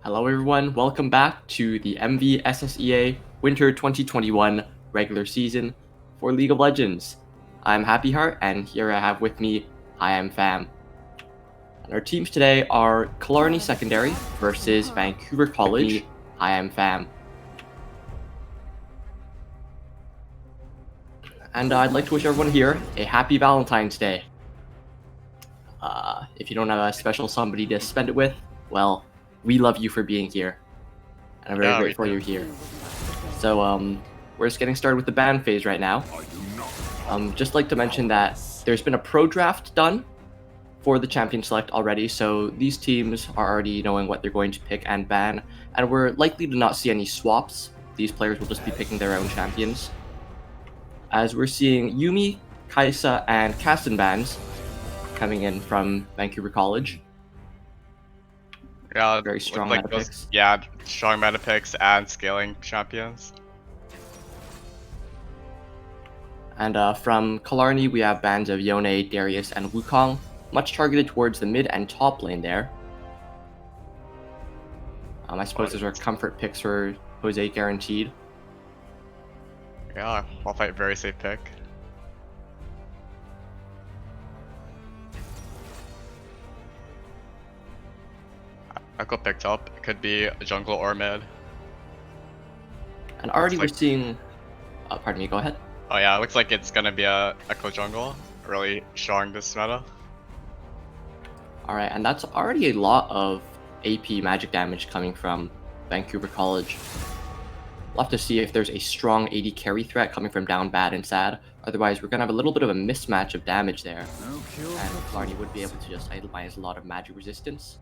Hello everyone, welcome back to the MVSSEA Winter 2021 regular season for League of Legends. I'm Happy Heart, and here I have with me Hi I'm Fam. And our teams today are Killarney Secondary versus Vancouver College. Hi I'm Fam. And I'd like to wish everyone here a happy Valentine's Day. If you don't have a special somebody to spend it with, well, we love you for being here. And I'm very grateful you're here. So, we're just getting started with the ban phase right now. Just like to mention that there's been a pro draft done for the champion select already, so these teams are already knowing what they're going to pick and ban, and we're likely to not see any swaps. These players will just be picking their own champions. As we're seeing Yuumi, Kaisa, and Kasten bans coming in from Vancouver College. Yeah, very strong meta picks. Yeah, strong meta picks and scaling champions. And from Killarney, we have bans of Yone, Darius, and Wukong, much targeted towards the mid and top lane there. I suppose those are comfort picks for Jose Guaranteed. Yeah, I'll fight very safe pick. Echo picked up. It could be a jungle or mid. And already we're seeing... pardon me, go ahead. Oh yeah, it looks like it's gonna be a Echo jungle. Really strong this meta. Alright, and that's already a lot of AP magic damage coming from Vancouver College. We'll have to see if there's a strong AD carry threat coming from down bad and sad. Otherwise, we're gonna have a little bit of a mismatch of damage there. And Killarney would be able to just itemize a lot of magic resistance.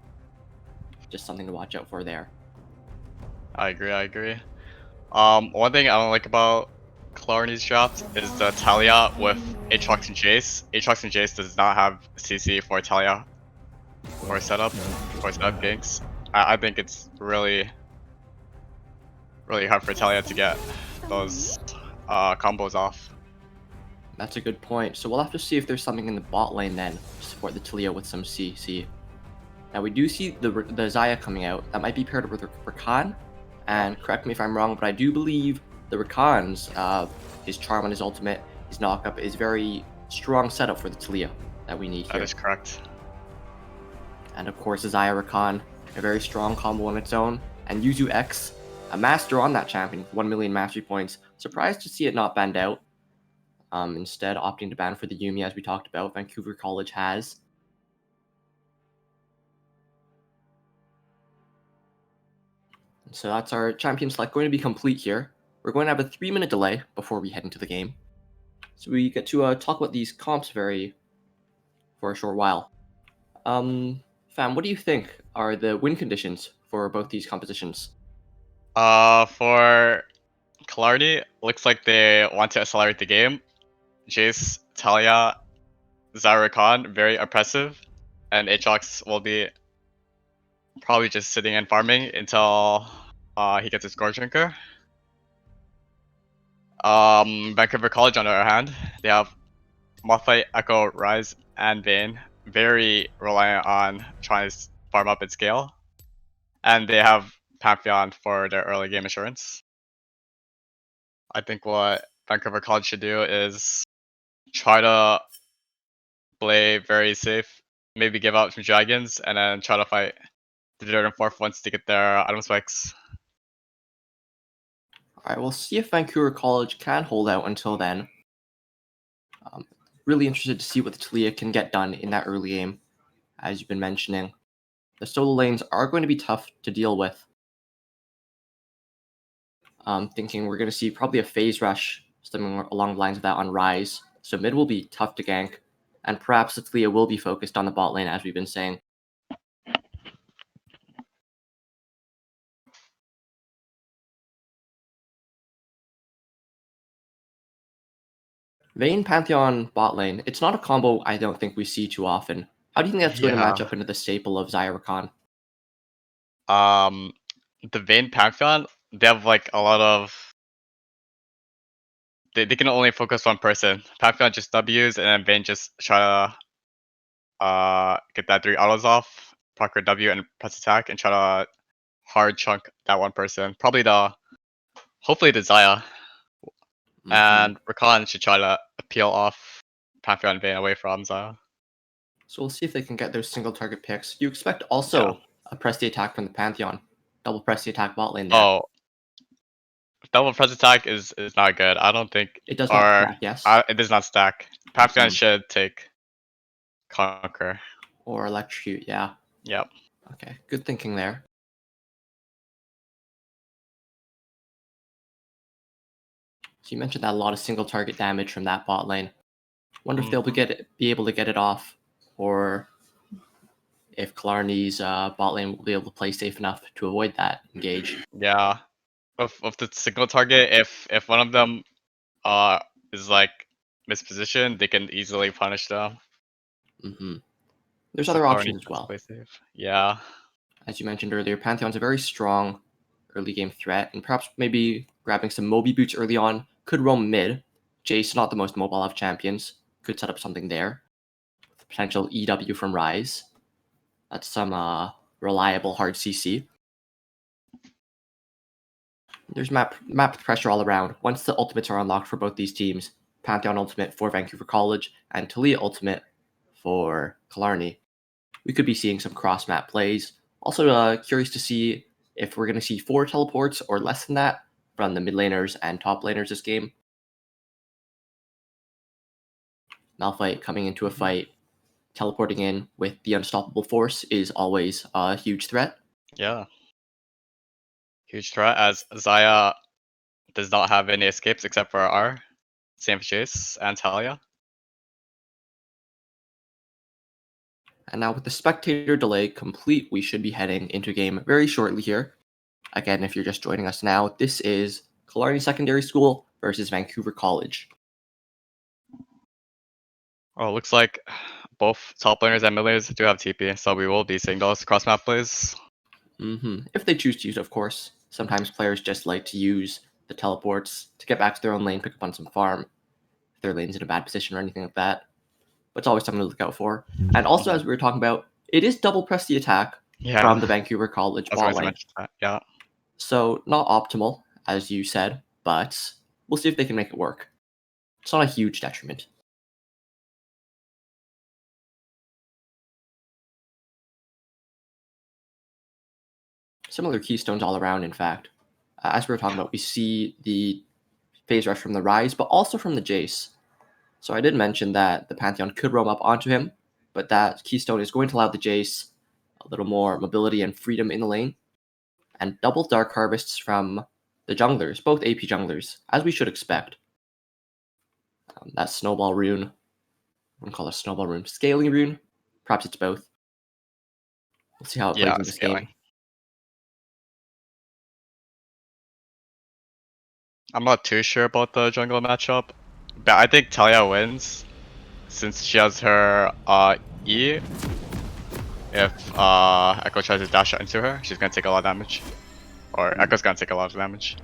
Just something to watch out for there. I agree. One thing I don't like about Killarney's draft is the Talia with Aatrox and Jace. Aatrox and Jace does not have CC for Talia or setup ganks. I think it's really hard for Talia to get those combos off. That's a good point. So we'll have to see if there's something in the bot lane then to support the Talia with some CC. Now we do see the Xayah coming out. That might be paired with Rakan. And correct me if I'm wrong, but I do believe the Rakan's, his charm and his ultimate, his knockup is very strong setup for the Talia that we need here. That is correct. And of course, Xayah Rakan, a very strong combo on its own. And Yuzu X, a master on that champion with 1 million mastery points. Surprised to see it not banned out. Instead, opting to ban for the Yuumi, as we talked about, Vancouver College has. So that's our champion select going to be complete here. We're going to have a 3-minute delay before we head into the game. So we get to talk about these comps for a short while. Fam, what do you think are the win conditions for both these compositions? For Killarney, looks like they want to accelerate the game. Jace, Talia, Xayah, very oppressive, and Aatrox will be probably just sitting and farming until he gets his Gore Drinker. Vancouver College, on the other hand, they have Malphite, Echo, Ryze, and Vayne, very reliant on trying to farm up and scale, and they have Pantheon for their early game assurance. I think what Vancouver College should do is try to play very safe, maybe give out some dragons, and then try to fight the third and fourth ones to get their item spikes. Alright, we'll see if Vancouver College can hold out until then. Really interested to see what the Talia can get done in that early game, as you've been mentioning. The solo lanes are going to be tough to deal with. Thinking we're going to see probably a phase rush something along the lines of that on Ryze. So mid will be tough to gank, and perhaps the Talia will be focused on the bot lane, as we've been saying. Vayne Pantheon bot lane, it's not a combo I don't think we see too often. How do you think that's going to match up into the staple of Xayah Rakan? The Vayne Pantheon, they have like a lot of... They can only focus one person. Pantheon just W's, and then Vayne just try to get that 3 autos off, proc her W and press attack, and try to hard chunk that one person. Probably hopefully the Zaya. And Rakan should try to appeal off Pantheon Vayne away from Zaya. So we'll see if they can get those single target picks. You expect also a press the attack from the Pantheon. Double press the attack bot lane there. Oh, double press attack is not good. I don't think it does not stack, yes. It does not stack. Pantheon should take Conquer. Or Electrocute, yeah. Yep. Okay, good thinking there. So you mentioned that a lot of single target damage from that bot lane. Wonder if they'll be able to get it off, or if Killarney's bot lane will be able to play safe enough to avoid that engage. Yeah. Of the single target, if one of them is like mispositioned, they can easily punish them. There's other options as well. Play safe. Yeah. As you mentioned earlier, Pantheon's a very strong early game threat, and perhaps maybe grabbing some Moby boots early on could roam mid. Jace, not the most mobile of champions, could set up something there. Potential EW from Ryze. That's some reliable hard CC. There's map pressure all around. Once the ultimates are unlocked for both these teams, Pantheon ultimate for Vancouver College and Talia ultimate for Killarney, we could be seeing some cross map plays. Also curious to see if we're going to see 4 teleports or less than that from the mid laners and top laners this game. Malphite coming into a fight, teleporting in with the unstoppable force is always a huge threat. Yeah. Huge threat, as Zaya does not have any escapes except for R. Same for Jace and Talia. And now with the spectator delay complete, we should be heading into game very shortly here. Again, if you're just joining us now, this is Killarney Secondary School versus Vancouver College. Oh, it looks like both top laners and mid laners do have TP, so we will be seeing those cross map plays. If they choose to use it, of course. Sometimes players just like to use the teleports to get back to their own lane, pick up on some farm, if their lane's in a bad position or anything like that. But it's always something to look out for. And also, as we were talking about, it is double press the attack from the Vancouver College bot lane. Yeah. So not optimal, as you said, but we'll see if they can make it work. It's not a huge detriment. Similar keystones all around, in fact. As we were talking about, we see the phase rush from the Ryze, but also from the Jace. So I did mention that the Pantheon could roam up onto him, but that keystone is going to allow the Jace a little more mobility and freedom in the lane. And double Dark Harvests from the junglers, both AP junglers, as we should expect. That Snowball rune, I wouldn't call it a Snowball rune, Scaling rune, perhaps it's both. We'll see how it plays in this game. I'm not too sure about the jungle matchup, but I think Talia wins since she has her E. If Echo tries to dash into her, she's gonna take a lot of damage. Or Echo's gonna take a lot of damage.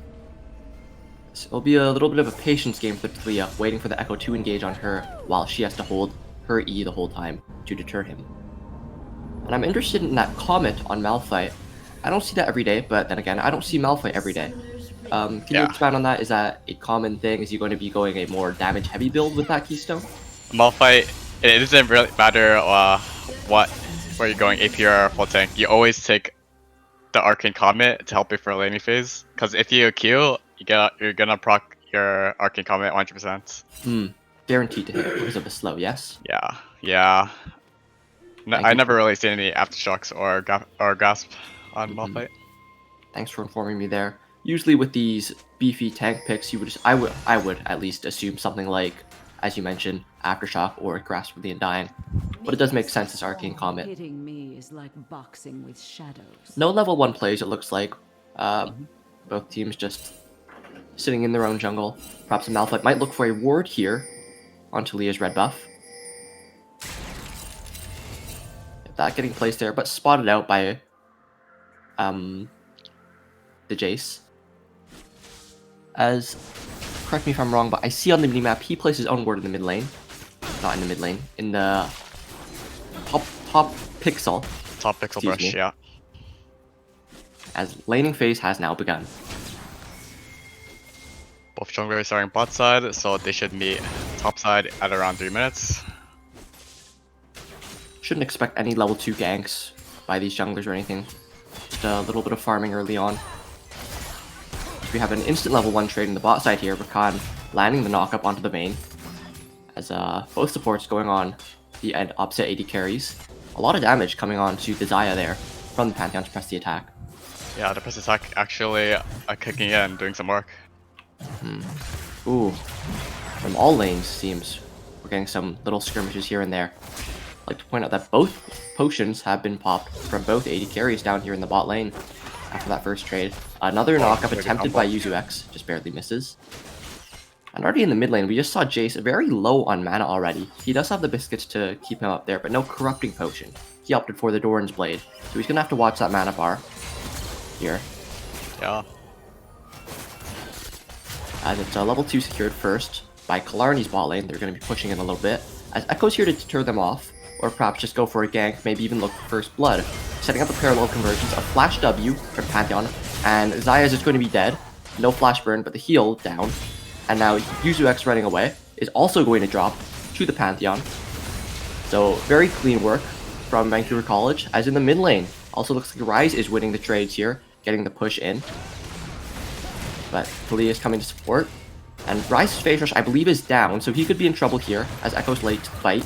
So it'll be a little bit of a patience game for Talia, waiting for the Echo to engage on her while she has to hold her E the whole time to deter him. And I'm interested in that Comet on Malphite. I don't see that every day, but then again, I don't see Malphite every day. Can you expand on that? Is that a common thing? Is he going to be going a more damage-heavy build with that keystone? Malphite, it doesn't really matter where you're going, AP or full tank. You always take the Arcane Comet to help you for laning phase. Because if you Q, you're gonna proc your Arcane Comet 100%. Guaranteed to hit because of the slow, yes? Yeah. I never really seen any aftershocks or gasp on Malphite. Thanks for informing me there. Usually with these beefy tank picks, I would at least assume something like, as you mentioned, Aftershock or Grasp of the Undying. But it does make sense as Arcane Comet. Hitting me is like boxing with shadows. No level 1 plays, it looks like. Both teams just sitting in their own jungle. Perhaps a Malphite might look for a ward here on Talia's red buff. That getting placed there, but spotted out by the Jace. As, correct me if I'm wrong, but I see on the minimap he places his own ward in the mid lane. Not in the mid lane, in the top pixel. Top pixel brush, yeah. as laning phase has now begun. Both junglers are starting bot side, so they should meet top side at around 3 minutes. Shouldn't expect any level 2 ganks by these junglers or anything. Just a little bit of farming early on. We have an instant level 1 trade in the bot side here, Rakan landing the knock up onto the main. As both supports going on the opposite AD carries. A lot of damage coming on to the Xayah there from the Pantheon to press the attack. Yeah, the press attack actually kicking in, doing some work. Ooh, from all lanes seems we're getting some little skirmishes here and there. I'd like to point out that both potions have been popped from both AD carries down here in the bot lane after that first trade. Another knock-up attempted by Yuzu, just barely misses. And already in the mid lane, we just saw Jace very low on mana already. He does have the biscuits to keep him up there, but no corrupting potion. He opted for the Doran's Blade, so he's gonna have to watch that mana bar here. Yeah. As it's level 2 secured first by Killarney's bot lane. They're going to be pushing in a little bit. As Echo's here to deter them off, or perhaps just go for a gank, maybe even look for first blood. Setting up a parallel convergence, a flash W from Pantheon, and Xayah is just going to be dead. No flash burn, but the heal down. And now Yuzu running away is also going to drop to the Pantheon. So very clean work from Vancouver College. As in the mid lane, also looks like Rise is winning the trades here, getting the push in. But Talia is coming to support. And Rise's phase rush, I believe, is down, so he could be in trouble here as Echo's late to fight.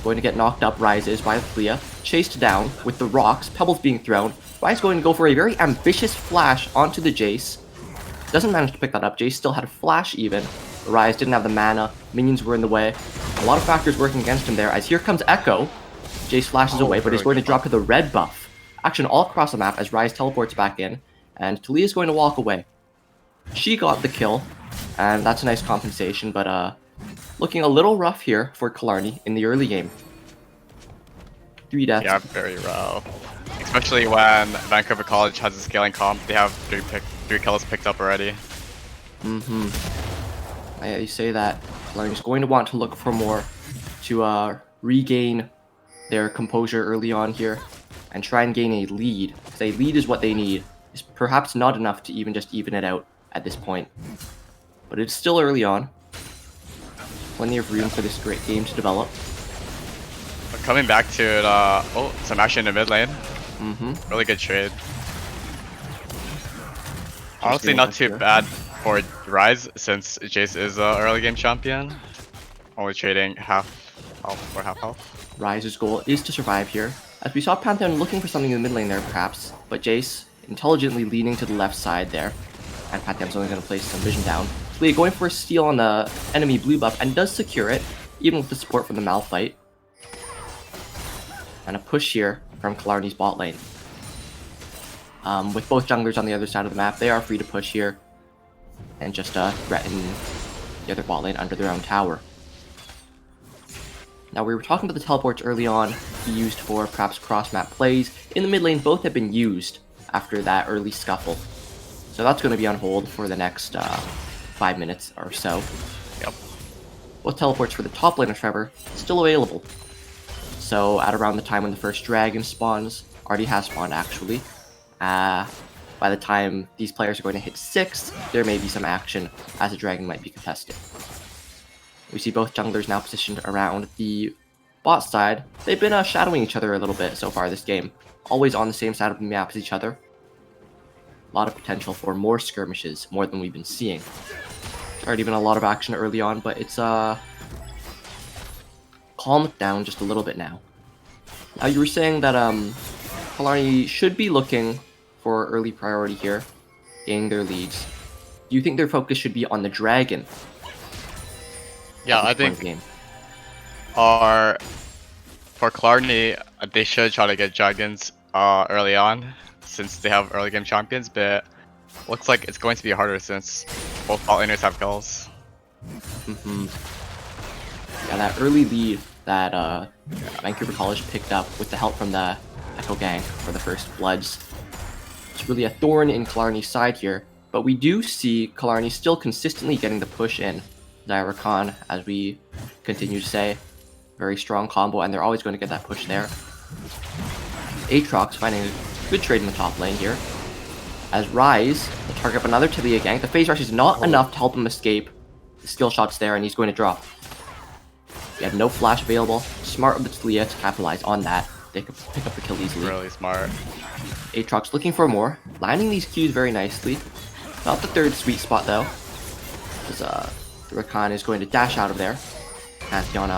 Going to get knocked up, Rise is by Talia. Chased down with the rocks, pebbles being thrown. Rise going to go for a very ambitious flash onto the Jace. Doesn't manage to pick that up. Jace still had a flash even. Rise didn't have the mana. Minions were in the way. A lot of factors working against him there as here comes Echo. Jace flashes away, but he's going to drop to the red buff. Action all across the map as Rise teleports back in. And Talia is going to walk away. She got the kill, and that's a nice compensation, but looking a little rough here for Killarney in the early game. 3 deaths. Yeah, very rough. Especially when Vancouver College has a scaling comp, they have 3 kills picked up already. Yeah, you say that. Killarney's going to want to look for more to regain their composure early on here and try and gain a lead. Because a lead is what they need. It's perhaps not enough to just even it out at this point. But it's still early on. Plenty of room for this great game to develop. But coming back to it, some action in the mid lane. Really good trade. Honestly, not too bad for Rise since Jace is an early game champion. Only trading half health or half health. Rise's goal is to survive here. As we saw Pantheon looking for something in the mid lane there perhaps, but Jace intelligently leaning to the left side there. And Pantheon's only going to place some vision down. Talia going for a steal on the enemy blue buff and does secure it, even with the support from the Malphite. And a push here from Killarney's bot lane. With both junglers on the other side of the map, they are free to push here and just threaten the other bot lane under their own tower. Now, we were talking about the teleports early on, be used for perhaps cross-map plays. In the mid lane, both have been used after that early scuffle. So that's going to be on hold for the next 5 minutes or so. Yep. Both teleports for the top lane of Trevor still available. So at around the time when the first dragon spawns, already has spawned actually. By the time these players are going to hit 6, there may be some action as a dragon might be contested. We see both junglers now positioned around the bot side. They've been shadowing each other a little bit so far this game. Always on the same side of the map as each other. A lot of potential for more skirmishes, more than we've been seeing. There's already been a lot of action early on, but it's calmed down just a little bit now. Now you were saying that Killarney should be looking for early priority here, gaining their leads. Do you think their focus should be on the dragon? Yeah, I think for Killarney, they should try to get dragons early on, since they have early game champions, but looks like it's going to be harder since both bot laners have kills. Yeah, that early lead that Vancouver College picked up with the help from the Echo Gang for the first Bloods. It's really a thorn in Killarney's side here, but we do see Killarney still consistently getting the push in. Rakan, as we continue to say, very strong combo, and they're always going to get that push there. Aatrox finding a good trade in the top lane here. As Rise will target up another Talia gank. The phase rush is not enough to help him escape. The skill shot's there and he's going to drop. He had no flash available. Smart of the Talia to capitalize on that. They could pick up the kill easily. Really smart. Aatrox looking for more. Landing these Qs very nicely. Not the third sweet spot though. As the Rakan is going to dash out of there. Pantheon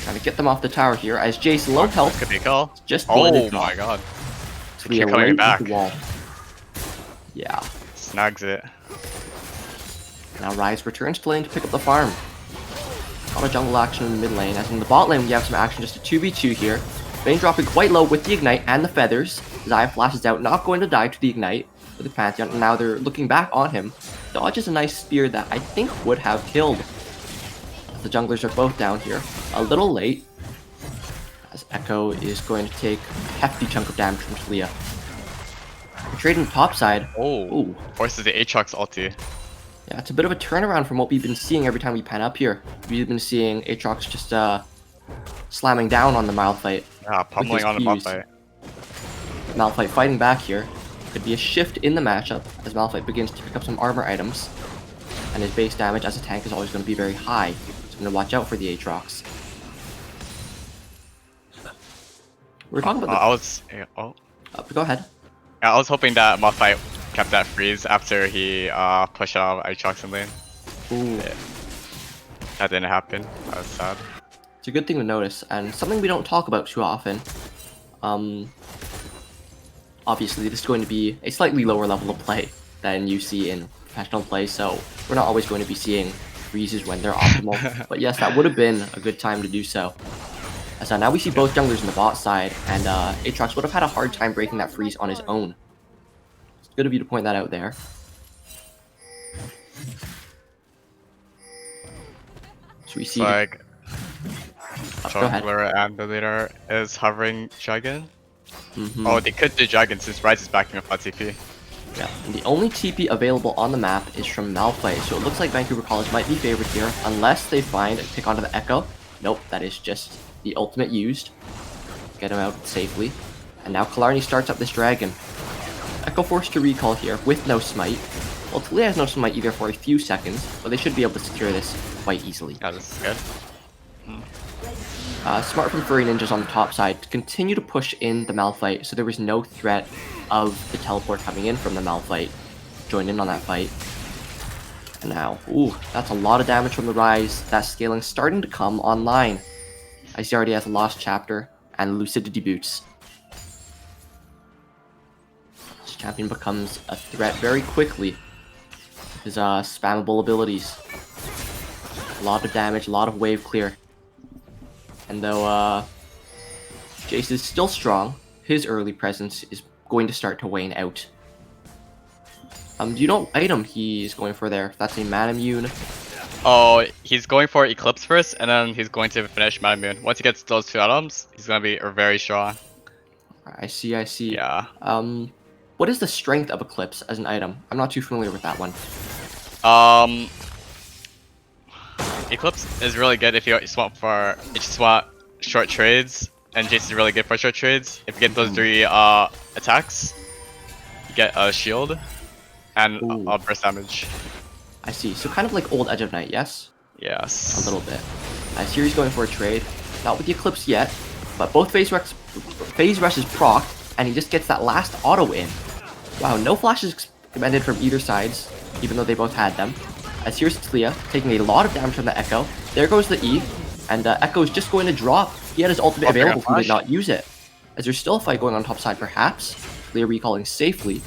trying to get them off the tower here as Jace low health. Could be a kill. Just oh my god. Talia coming right back. into the wall. Yeah. Snags it. Now Rise returns to lane to pick up the farm. A lot of jungle action in the mid lane, as in the bot lane we have some action, just a 2v2 here. Vayne dropping quite low with the ignite and the feathers. Xayah flashes out, not going to die to the ignite with the Pantheon, and now they're looking back on him. Dodges a nice spear that I think would have killed. The junglers are both down here. A little late, as Echo is going to take a hefty chunk of damage from Talia. Trading the top side. Oh, forces the Aatrox ulti. Yeah, it's a bit of a turnaround from what we've been seeing every time we pan up here. We've been seeing Aatrox just slamming down on the Malphite. Yeah, pummeling on the Malphite. Malphite fighting back here. Could be a shift in the matchup as Malphite begins to pick up some armor items. And his base damage as a tank is always going to be very high. So I'm going to watch out for the Aatrox. We're talking about go ahead. I was hoping that Malphite kept that freeze after he pushed out Aatrox in lane. Ooh. Yeah. That didn't happen. That was sad. It's a good thing to notice, and something we don't talk about too often. Obviously, this is going to be a slightly lower level of play than you see in professional play, so we're not always going to be seeing freezes when they're optimal. But yes, that would have been a good time to do so. As now we see both junglers in the bot side, and Aatrox would have had a hard time breaking that freeze on his own. It's good of you to point that out there. So we see like go ahead. jungler and the leader is hovering dragon. Oh, they could do dragon since Rise is backing up on TP. Yeah, and the only TP available on the map is from Malphite, so it looks like Vancouver College might be favored here, unless they find a pick onto the Echo. Nope, that is just the ultimate used. Get him out safely. And now Killarney starts up this dragon. Echo forced to recall here with no smite. Well, Talia has no smite either for a few seconds, but they should be able to secure this quite easily. Yeah, this is good. Smart from Furry Ninjas on the top side to continue to push in the Malphite, so there was no threat of the teleport coming in from the Malphite. Join in on that fight. And now, ooh, that's a lot of damage from the Rise. That scaling starting to come online. Ice already has a Lost Chapter and Lucidity Boots. This champion becomes a threat very quickly with his spammable abilities. A lot of damage, a lot of wave clear. And though Jace is still strong, his early presence is going to start to wane out. Do you know what item he's going for there? That's a Mana Immune. Oh, he's going for Eclipse first, and then he's going to finish Mana Immune. Once he gets those two items, he's going to be very strong. I see. Yeah. What is the strength of Eclipse as an item? I'm not too familiar with that one. Eclipse is really good if you just want short trades, and Jace is really good for short trades. If you get those 3 attacks, you get a shield and a burst damage. I see. So kind of like old Edge of Night, yes? Yes. A little bit. I see he's going for a trade. Not with the Eclipse yet, but both phase rushes procced, and he just gets that last auto in. Wow, no flashes expended from either sides, even though they both had them. As here's Talia, taking a lot of damage from the Echo. There goes the E, and Echo is just going to drop. He had his ultimate available, he did not use it. As there's still a fight going on top side, perhaps. Talia recalling safely.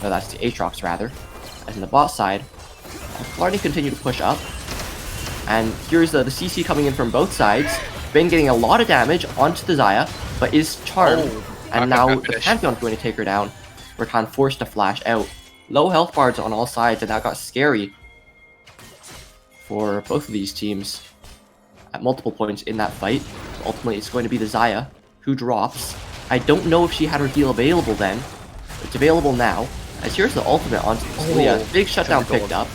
No, that's the Aatrox, rather. As in the bot side, Killarney continue to push up. And here's the CC coming in from both sides. Vayne getting a lot of damage onto the Xayah, but is charmed. And now the Pantheon's going to take her down. Rakan forced to flash out. Low health bars on all sides, and that got scary for both of these teams at multiple points in that fight. Ultimately, it's going to be the Xayah who drops. I don't know if she had her heal available then. It's available now. As here's the ultimate on Talia. Big shutdown picked up.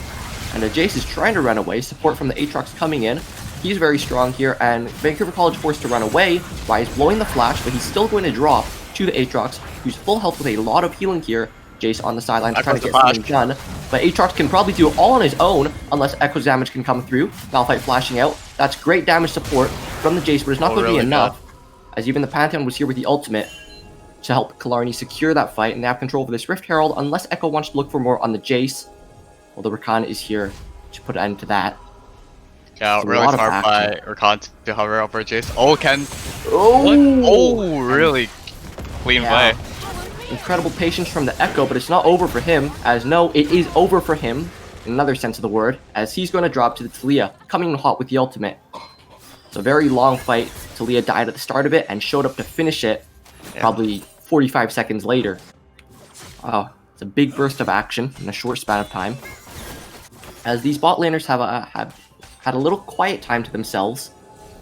And Jace is trying to run away. Support from the Aatrox coming in. He's very strong here, and Vancouver College forced to run away. Rise blowing the flash, but he's still going to drop to the Aatrox, who's full health with a lot of healing here. Jace on the sideline trying to get something done, but Aatrox can probably do it all on his own unless Echo's damage can come through. Malphite flashing out. That's great damage support from the Jace, but it's not going to be enough, as even the Pantheon was here with the ultimate to help Killarney secure that fight, and they have control over this Rift Herald unless Echo wants to look for more on the Jace. Well, the Rakan is here to put an end to that. Yeah, really smart by Rakan to hover over Jace. Oh, Ken. Oh, really clean play. Incredible patience from the Echo, but it's not over for him, as no, it is over for him, in another sense of the word, as he's going to drop to the Talia, coming in hot with the ultimate. It's a very long fight. Talia died at the start of it and showed up to finish it probably 45 seconds later. Wow, it's a big burst of action in a short span of time. As these bot laners have had a little quiet time to themselves,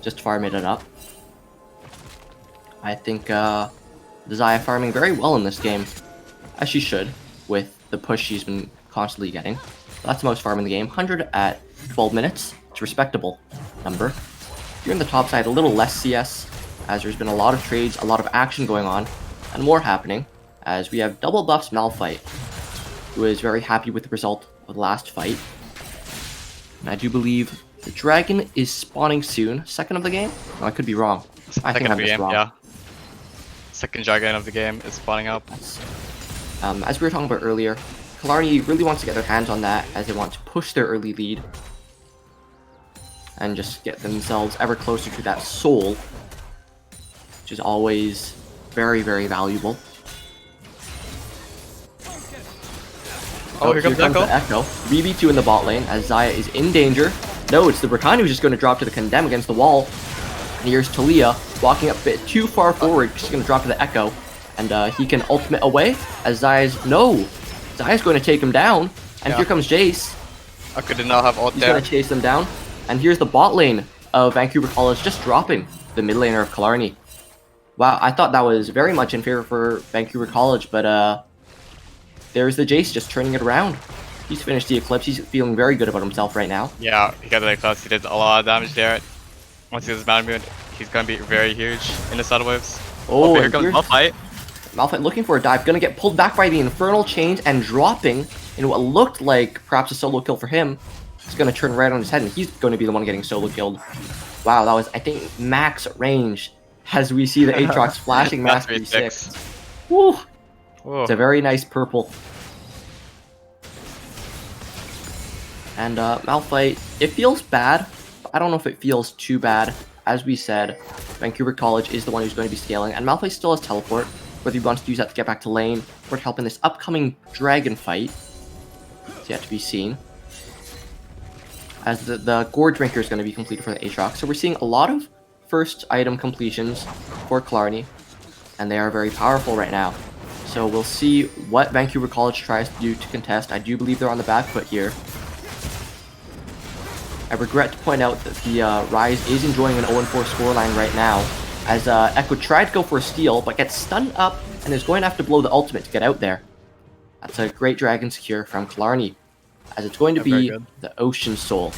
just farming it up. I think the Xayah farming very well in this game, as she should, with the push she's been constantly getting. That's the most farm in the game, 100 at 12 minutes. It's a respectable number. Here on the top side, a little less CS, as there's been a lot of trades, a lot of action going on, and more happening, as we have double buffs Malphite, who is very happy with the result of the last fight. And I do believe the dragon is spawning soon. Second of the game? No, I could be wrong. I think I'm just wrong. Yeah. Second dragon of the game is spawning up. As we were talking about earlier, Killarney really wants to get their hands on that, as they want to push their early lead and just get themselves ever closer to that soul, which is always very, very valuable. Oh, here comes Echo. The Echo. 3v2 in the bot lane, as Xayah is in danger. No, it's the Rakan who's just going to drop to the Condemn against the wall. And here's Talia, walking up a bit too far forward, just going to drop to the Echo. And he can ultimate away, as Xayah's... No! Xayah's going to take him down. And here comes Jace. Echo did not have ult He's there. going to chase them down. And here's the bot lane of Vancouver College just dropping the mid laner of Killarney. Wow, I thought that was very much in favor for Vancouver College, but there's the Jace just turning it around. He's finished the Eclipse. He's feeling very good about himself right now. Yeah, he got the Eclipse. He did a lot of damage there. Once he gets his Mad Moon, he's going to be very huge in the Saddle Waves. Oh, here comes Malphite. Malphite looking for a dive. Going to get pulled back by the Infernal Chains and dropping in what looked like perhaps a solo kill for him. He's going to turn right on his head, and he's going to be the one getting solo killed. Wow, that was, I think, max range as we see the Aatrox flashing Mastery 6. Woo! Whoa. It's a very nice purple. And Malphite, it feels bad, but I don't know if it feels too bad. As we said, Vancouver College is the one who's going to be scaling, and Malphite still has teleport, whether he wants to use that to get back to lane, or to help in this upcoming dragon fight. It's yet to be seen. As the Gore Drinker is going to be completed for the Aatrox, so we're seeing a lot of first item completions for Killarney, and they are very powerful right now. So we'll see what Vancouver College tries to do to contest. I do believe they're on the back foot here. I regret to point out that the Rise is enjoying an 0-4 scoreline right now, as Echo tried to go for a steal, but gets stunned up and is going to have to blow the ultimate to get out there. That's a great dragon secure from Killarney, as it's going to be the Ocean Soul.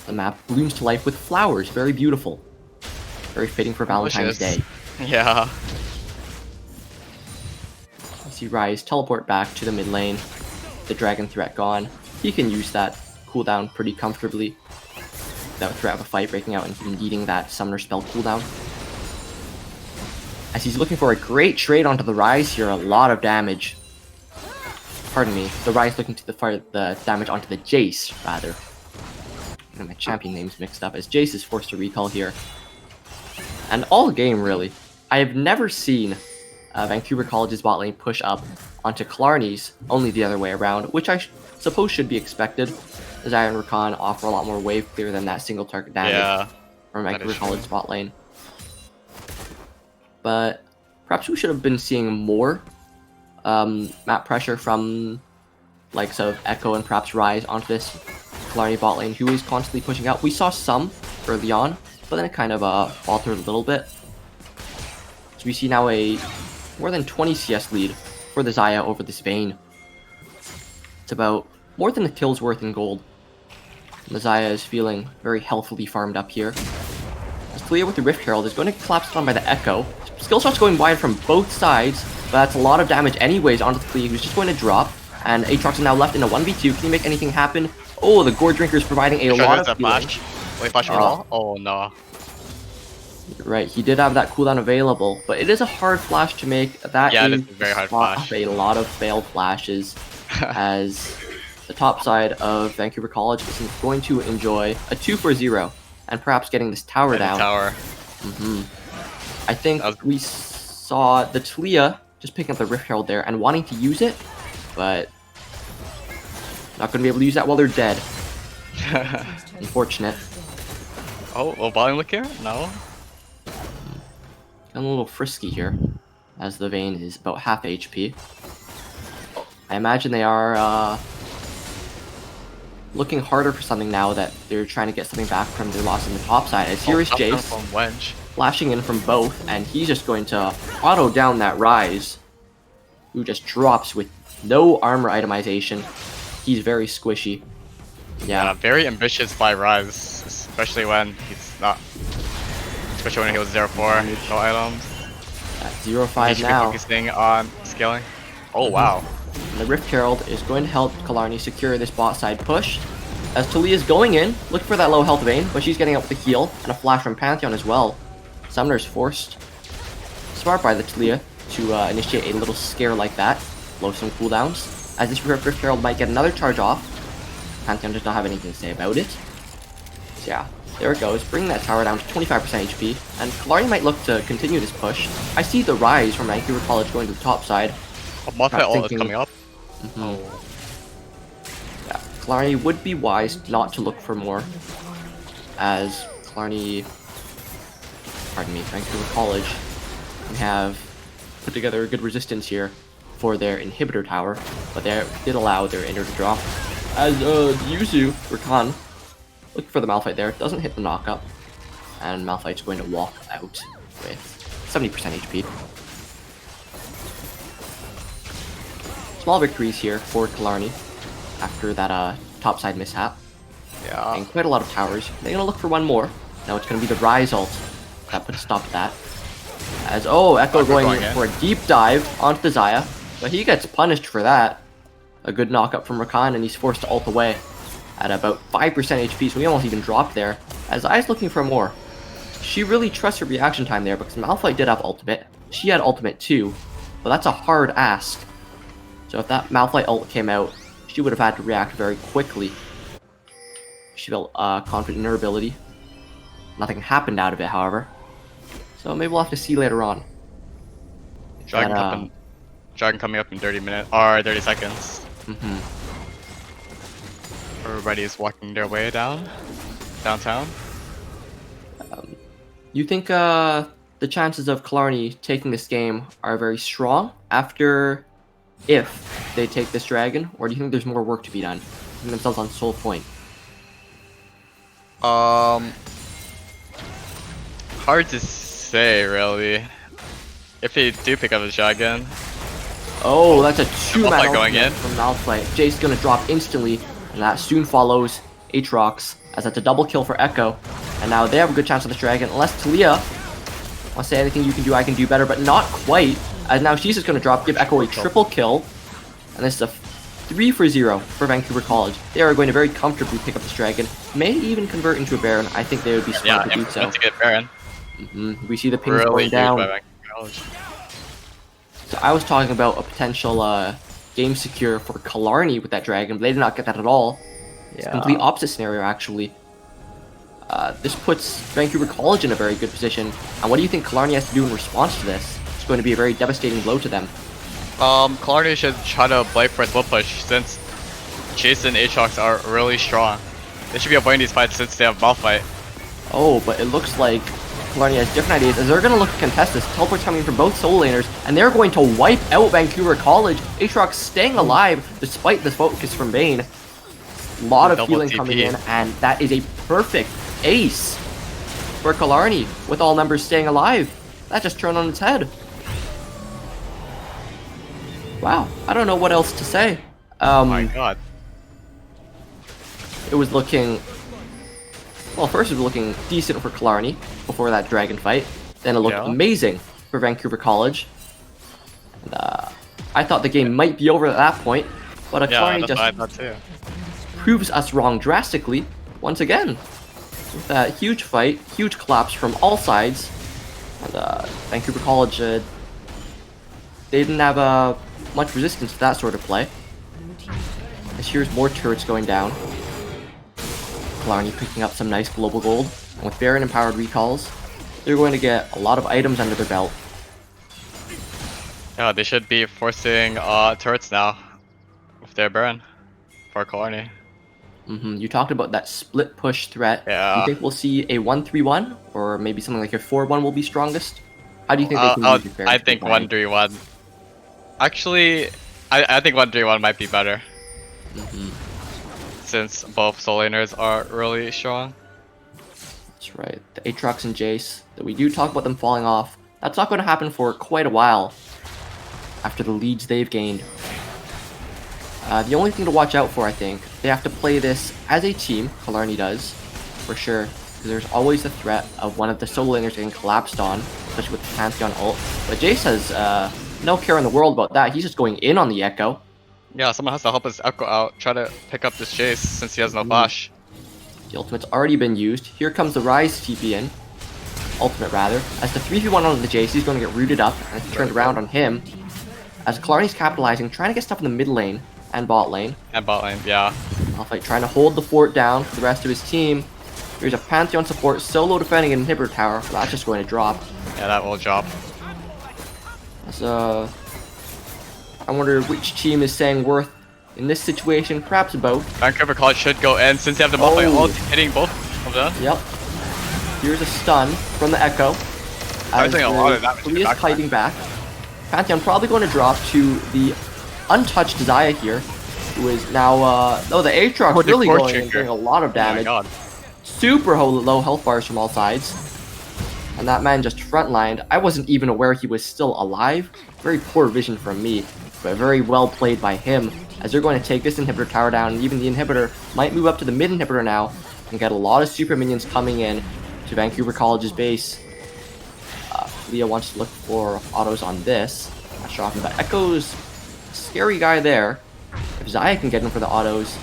The map blooms to life with flowers, very beautiful. Very fitting for Valentine's Day. Yeah. I see Rise teleport back to the mid lane. The dragon threat gone. He can use that cooldown pretty comfortably without threat of a fight breaking out and him needing that summoner spell cooldown. As he's looking for a great trade onto the Rise here, a lot of damage. Pardon me, the Rise looking to fire the damage onto the Jace, rather. And my champion name's mixed up, as Jace is forced to recall here. And all game, really. I have never seen Vancouver College's bot lane push up onto Killarney's, only the other way around, which I suppose should be expected, as Iron Rakan offer a lot more wave clear than that single target damage from Vancouver College's bot lane. But perhaps we should have been seeing more map pressure from likes of Echo and perhaps Rise onto this Killarney bot lane, who is constantly pushing out. We saw some early on, but then it kind of faltered a little bit. So we see now a more than 20 CS lead for the Xayah over this Vayne. It's about more than a kill's worth in gold. Messiah is feeling very healthily farmed up here. As Talia with the Rift Herald is going to get collapsed on by the Echo. Skill shots going wide from both sides, but that's a lot of damage anyways onto the Talia, who's just going to drop. And Aatrox is now left in a 1v2. Can he make anything happen? Oh, the Gore Drinker is providing a lot of healing. Flash. Wait, flash wall? Oh no. Right, he did have that cooldown available, but it is a hard flash to make. That Yeah, is it is a very hard spot flash. of a lot of failed flashes, as the top side of Vancouver College is going to enjoy a 2-for-0, and perhaps getting this tower down. Tower. I think we saw the Talia just picking up the Rift Herald there and wanting to use it, but not going to be able to use that while they're dead. Unfortunate. Oh, volume look here? No. I'm a little frisky here, as the Vayne is about half HP. I imagine they are looking harder for something now that they're trying to get something back from their loss on the top side. As here is Jace flashing in from both, and he's just going to auto down that Rise, who just drops with no armor itemization. He's very squishy. Yeah, very ambitious by Rise, especially when he's not. Especially when he was 0-4, no items. At 0-5 now. Focusing on scaling. Oh wow. And the Rift Herald is going to help Killarney secure this bot side push. As Talia's going in, looking for that low health Vayne, but she's getting up with the heal and a flash from Pantheon as well. Summoner's forced. Smart by the Talia to initiate a little scare like that. Blow some cooldowns. As this Rift Herald might get another charge off. Pantheon does not have anything to say about it. So yeah. There it goes, bringing that tower down to 25% HP, and Killarney might look to continue this push. I see the Rise from Vancouver College going to the top side. Multi ult is coming up. Yeah, Killarney would be wise not to look for more, as Killarney, Vancouver College have put together a good resistance here for their inhibitor tower, but they did allow their inner to drop. As Yuzu, Rakan, looking for the Malphite there, doesn't hit the knockup, and Malphite's going to walk out with 70% HP. Small victories here for Killarney after that topside mishap. Yeah. And quite a lot of towers. They're going to look for one more. Now it's going to be the Rise ult that puts a stop to that. As, Echo going for a deep dive onto the Xayah, but he gets punished for that. A good knockup from Rakan, and he's forced to ult away at about 5% HP, so he almost even dropped there. As Xayah's looking for more. She really trusts her reaction time there, because Malphite did have ultimate. She had ultimate too, but that's a hard ask. So if that Malphite ult came out, she would have had to react very quickly. She felt confident in her ability. Nothing happened out of it, however. So maybe we'll have to see later on. Dragon coming up in 30 seconds. Everybody's walking their way downtown. You think the chances of Killarney taking this game are very strong if they take this dragon, or do you think there's more work to be done? Putting themselves on Soul Point. Hard to say, really. If they do pick up a dragon. Oh, that's a 2-man going in from Malphite. Jace's gonna drop instantly, and that soon follows Aatrox, as that's a double kill for Echo. And now they have a good chance on this dragon, unless Talia wants to say anything you can do, I can do better, but not quite. As now she's just gonna give Echo a triple kill, and this is a 3-for-0 for Vancouver College. They are going to very comfortably pick up this dragon, may even convert into a Baron. I think they would be smart to do so. To get Baron. We see the pings going down. So I was talking about a potential game secure for Killarney with that dragon, but they did not get that at all. It's a complete opposite scenario, actually. This puts Vancouver College in a very good position. And what do you think Killarney has to do in response to this? It's going to be a very devastating blow to them. Killarney should try to blight first blood push, since Jason and Aatrox are really strong. They should be avoiding these fights since they have Malphite. Oh, but it looks like Killarney has different ideas, as they're going to look to contest this. Teleport's coming from both solo laners, and they're going to wipe out Vancouver College. Aatrox staying alive despite this focus from Vayne. A lot of healing coming in, and that is a perfect ace for Killarney, with all numbers staying alive. That just turned on its head. Wow, I don't know what else to say. Oh my god. It was looking Well, first it was looking decent for Killarney before that dragon fight. Then it looked amazing for Vancouver College. And, I thought the game might be over at that point, but Killarney just proves us wrong drastically once again. With that huge fight, huge collapse from all sides. And Vancouver College, they didn't have much resistance to that sort of play. As here's more turrets going down. Killarney picking up some nice global gold. And with Baron empowered recalls, they're going to get a lot of items under their belt. Yeah, they should be forcing turrets now with their Baron for Killarney. You talked about that split push threat. Yeah. Do you think we'll see a 1-3-1? Or maybe something like a 4-1 will be strongest? How do you think they can use your Baron? I think 1-3-1. Actually, I think 1-3-1 might be better. Since both soul laners are really strong. That's right. The Aatrox and Jace, that we do talk about them falling off, that's not going to happen for quite a while after the leads they've gained. The only thing to watch out for, I think, they have to play this as a team, Killarney does, for sure, because there's always the threat of one of the solo laners getting collapsed on, especially with the Pantheon ult. But Jace has no care in the world about that, he's just going in on the Echo. Yeah, someone has to help his Echo out, try to pick up this Jace since he has no flash. The ultimate's already been used. Here comes the Rise TP in. Ultimate, rather. As the 3v1 on the Jace, he's going to get rooted up, and it's turned around on him. As Killarney's capitalizing, trying to get stuff in the mid lane and bot lane. Yeah. Malphite trying to hold the fort down for the rest of his team. Here's a Pantheon support solo defending an inhibitor tower. That's just going to drop. Yeah, that will drop. So, I wonder which team is saying worth in this situation. Perhaps both. Vancouver College should go in since they have the Malphite ult hitting both of them. Yep. Here's a stun from the Echo. I'm doing a lot of damage. He is kiting back. Pantheon probably going to drop to the untouched Xayah here, who is now, oh, the Aatrox really going and doing a lot of damage. Oh my god. Super low health bars from all sides. And that man just frontlined. I wasn't even aware he was still alive. Very poor vision from me, but very well played by him, as they're going to take this inhibitor tower down, and even the inhibitor might move up to the mid inhibitor now, and get a lot of super minions coming in to Vancouver College's base. Leah wants to look for autos on this. Not shocking, but Echo's scary guy there. If Xayah can get him for the autos,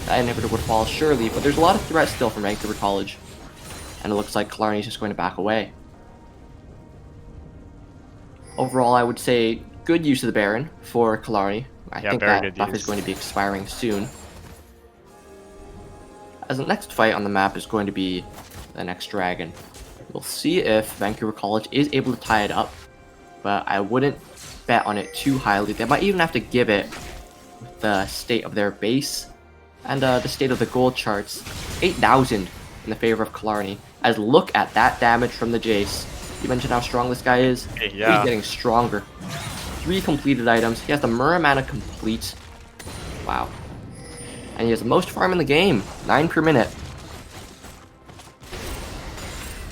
that inhibitor would fall surely, but there's a lot of threat still from Vancouver College. And it looks like Killarney's just going to back away. Overall, I would say good use of the Baron for Killarney. I think that buff is going to be expiring soon. As the next fight on the map is going to be the next dragon. We'll see if Vancouver College is able to tie it up, but I wouldn't bet on it too highly. They might even have to give it with the state of their base and the state of the gold charts. 8,000 in the favor of Killarney. As look at that damage from the Jace. You mentioned how strong this guy is. Yeah. He's getting stronger. 3 completed items. He has the Muramana complete. Wow. And he has the most farm in the game. 9 per minute.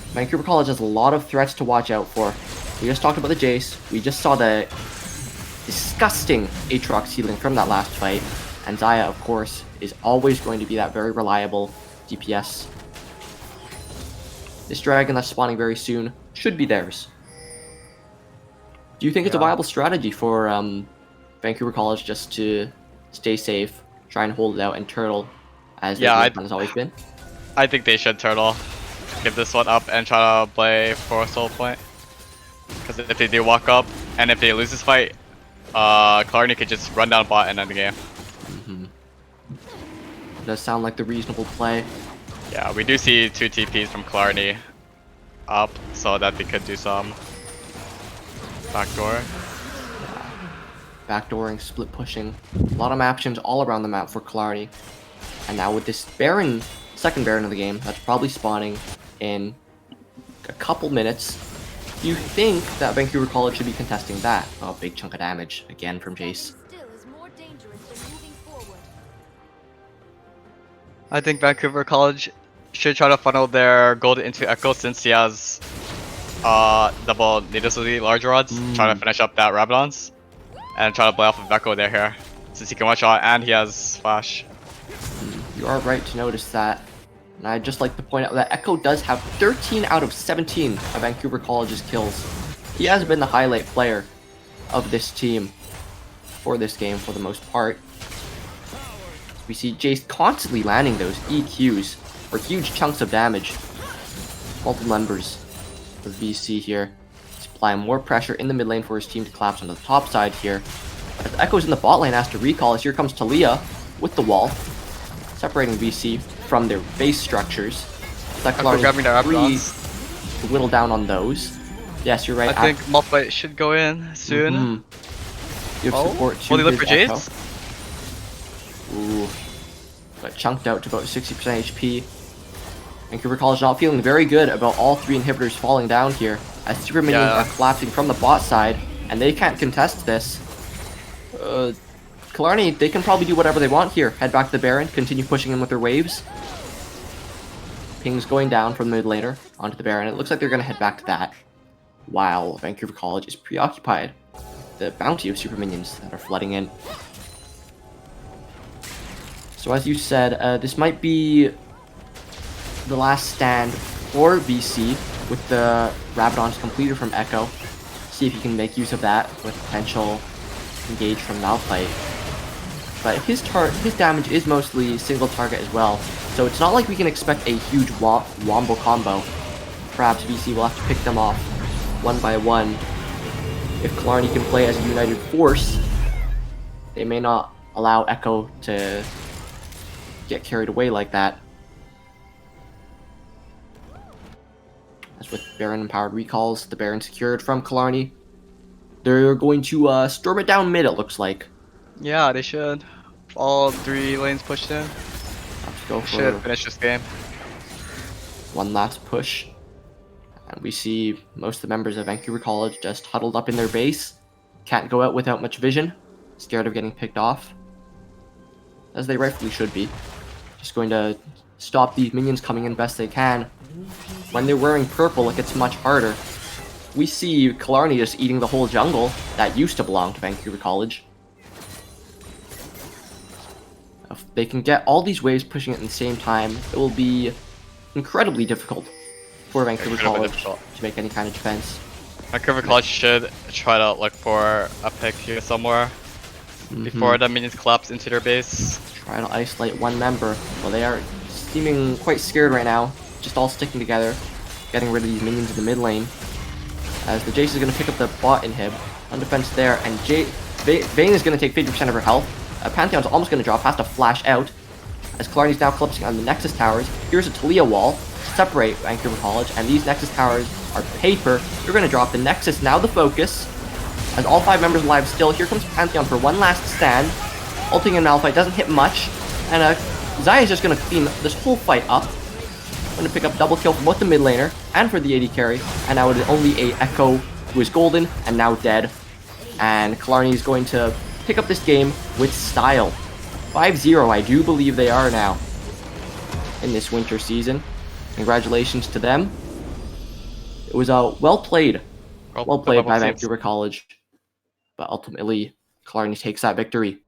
Vancouver College has a lot of threats to watch out for. We just talked about the Jace. We just saw the disgusting Aatrox healing from that last fight. And Xayah, of course, is always going to be that very reliable DPS. This dragon that's spawning very soon should be theirs. Do you think it's a viable strategy for Vancouver College just to stay safe, try and hold it out, and turtle as has always been? I think they should turtle. Give this one up and try to play for a soul point. Because if they do walk up, and if they lose this fight, Killarney could just run down bot and end the game. Does sound like the reasonable play. Yeah, we do see 2 TPs from Killarney up, so that they could do some backdoor. Backdooring, split pushing. A lot of options all around the map for Killarney. And now with this Baron, second Baron of the game, that's probably spawning in a couple minutes. Do you think that Vancouver College should be contesting that? Oh, big chunk of damage again from Jace. I think Vancouver College should try to funnel their gold into Echo since he has double needlessly large rods. Try to finish up that Rabadons and try to play off of Echo there here since he can one shot and he has flash. You are right to notice that. And I'd just like to point out that Echo does have 13 out of 17 of Vancouver College's kills. He has been the highlight player of this team for this game for the most part. We see Jace constantly landing those EQs for huge chunks of damage. Multiple members of VC here applying more pressure in the mid lane for his team to collapse onto the top side here. As Echo's in the bot lane, has to recall as here comes Talia with the wall, separating VC from their base structures. Grabbing their free to whittle down on those. Yes, you're right. I think Malphite should go in soon. You have support to will he look for his Jace? Ooh. Got chunked out to about 60% HP. Vancouver College not feeling very good about all 3 inhibitors falling down here, as super minions are collapsing from the bot side, and they can't contest this. Killarney, they can probably do whatever they want here. Head back to the Baron, continue pushing in with their waves. Ping's going down from the mid laner onto the Baron. It looks like they're going to head back to that, while Vancouver College is preoccupied with the bounty of super minions that are flooding in. So as you said, this might be the last stand for BC with the Rabadon's completed from Echo. See if he can make use of that with potential engage from Malphite. But his damage is mostly single target as well, so it's not like we can expect a huge wombo combo. Perhaps BC will have to pick them off one by one. If Killarney can play as a united force, they may not allow Echo to get carried away like that. As with Baron empowered recalls, the Baron secured from Killarney. They're going to storm it down mid, it looks like. Yeah, they should. All 3 lanes pushed in. Let's go for Should finish this game. one last push. And we see most of the members of Vancouver College just huddled up in their base. Can't go out without much vision. Scared of getting picked off. As they rightfully should be. Just going to stop these minions coming in best they can. When they're wearing purple, it gets much harder. We see Killarney just eating the whole jungle that used to belong to Vancouver College. If they can get all these waves pushing at the same time, it will be incredibly difficult for Vancouver College to make any kind of defense. Vancouver College should try to look for a pick here somewhere before the minions collapse into their base. Try to isolate one member. Well, they are seeming quite scared right now. Just all sticking together, getting rid of these minions in the mid lane. As the Jace is going to pick up the bot inhib. On defense there, and Vayne is going to take 50% of her health. Pantheon's almost going to drop, has to flash out. As Killarney's now collapsing on the Nexus towers. Here's a Talia wall to separate Vancouver College, and these Nexus towers are paper. You're going to drop the Nexus, now the focus. As all 5 members alive still, here comes Pantheon for one last stand. Ulting in Malphite doesn't hit much, and Xayah is just going to clean this whole fight up. Going to pick up double kill from both the mid laner and for the AD carry, and now it is only a Echo who is golden and now dead. And Killarney is going to pick up this game with style. 5-0, I do believe they are now in this winter season. Congratulations to them. It was well played. Well played by Vancouver College. But ultimately, Killarney takes that victory.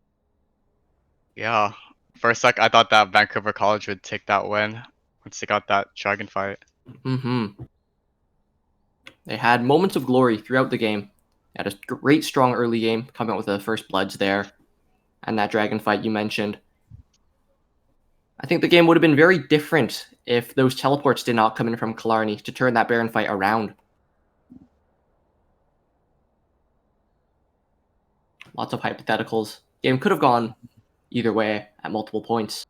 Yeah. For a sec, I thought that Vancouver College would take that win once they got that dragon fight. They had moments of glory throughout the game. They had a great, strong early game, coming out with the first bloods there. And that dragon fight you mentioned. I think the game would have been very different if those teleports did not come in from Killarney to turn that Baron fight around. Lots of hypotheticals. Game could have gone either way at multiple points.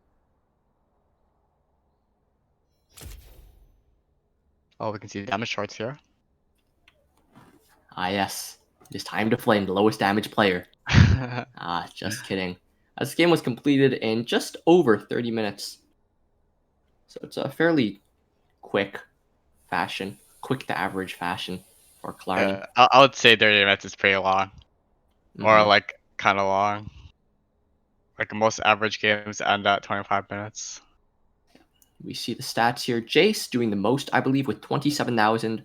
Oh, we can see the damage charts here. Ah, yes. It is time to flame the lowest damage player. Just kidding. This game was completed in just over 30 minutes. So it's a fairly quick fashion. Quick to average fashion for Killarney. I would say 30 minutes is pretty long. Or like kind of long. Like most average games end at 25 minutes. We see the stats here. Jace doing the most, I believe, with 27,000.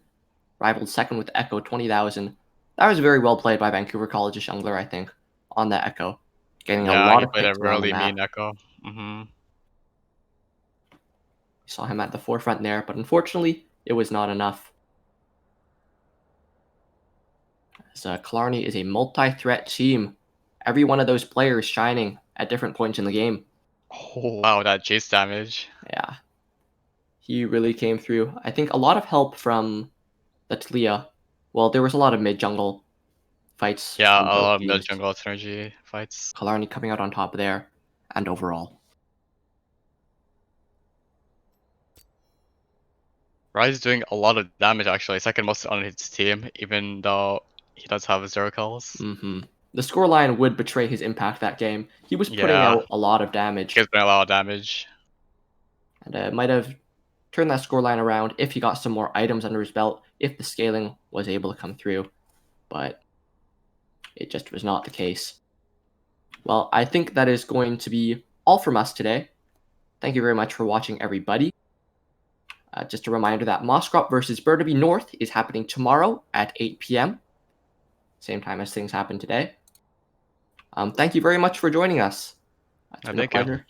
Rivaled second with Echo, 20,000. That was very well played by Vancouver College's jungler, I think, on that Echo. Getting a lot of picks played a really around the mean Echo. You saw him at the forefront there, but unfortunately, it was not enough. As Killarney is a multi-threat team. Every one of those players shining at different points in the game. Oh, wow, that chase damage. Yeah. He really came through. I think a lot of help from the Talia. Well, there was a lot of mid-jungle fights. Yeah, from a both lot of teams. mid-jungle synergy fights. Killarney coming out on top there, and overall. Rise is doing a lot of damage actually, second most on his team, even though he does have 0 kills. The scoreline would betray his impact that game. He was putting Yeah. out a lot of damage. He's doing a lot of damage. And might have turned that scoreline around if he got some more items under his belt, if the scaling was able to come through. But it just was not the case. Well, I think that is going to be all from us today. Thank you very much for watching, everybody. Just a reminder that Moscrop versus Burnaby North is happening tomorrow at 8 p.m. Same time as things happen today. Thank you very much for joining us. It's been a Thank you. pleasure.